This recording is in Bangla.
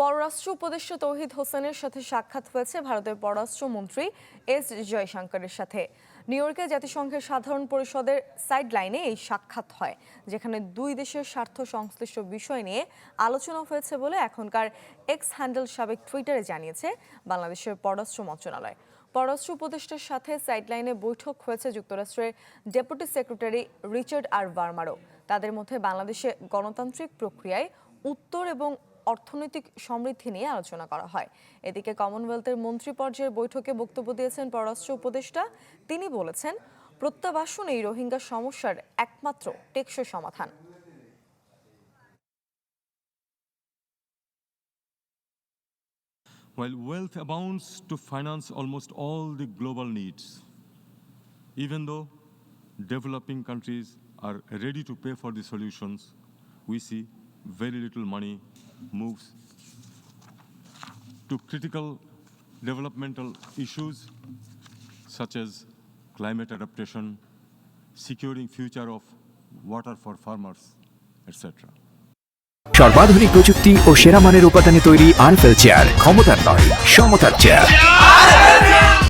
পররাষ্ট্র উপদেষ্টা তৌহিদ হোসেনের সাথে সাক্ষাৎ হয়েছে ভারতের পররাষ্ট্রমন্ত্রী এস জয়শঙ্করের সাথে। নিউ ইয়র্কে জাতিসংঘের সাধারণ পরিষদের সাইডলাইনে এই সাক্ষাৎ হয়, যেখানে দুই দেশের স্বার্থ সংশ্লিষ্ট বিষয় নিয়ে আলোচনা হয়েছে বলে এখনকার এক্স হ্যান্ডেল সাবেক টুইটারে জানিয়েছে বাংলাদেশের পররাষ্ট্র মন্ত্রণালয়। পররাষ্ট্র উপদেষ্টার সাথে সাইডলাইনে বৈঠক হয়েছে যুক্তরাষ্ট্রের ডেপুটি সেক্রেটারি রিচার্ড আর ভার্মারও। তাদের মধ্যে বাংলাদেশে গণতান্ত্রিক প্রক্রিয়ায় উত্তর এবং অর্থনৈতিক সমৃদ্ধি নিয়ে আলোচনা করা হয়। এদিকে কমনওয়েলথের মন্ত্রী পর্যায়ের বৈঠকে বক্তব্য দিয়েছেন পররাষ্ট্র উপদেষ্টা। তিনি বলেছেন, প্রত্যাবাসন এই রোহিঙ্গা সমস্যার একমাত্র টেকসই সমাধান। While wealth abounds to finance almost all the global needs, even though developing countries are ready to pay for the solutions, we see very little money moves to critical developmental issues such as climate adaptation, securing future of water for farmers, etc. সর্বাধুনিক প্রযুক্তি ও সেরা মানের উপাদানে তৈরি আরএফএল চেয়ার, ক্ষমতার নয় সমতার চেয়ার।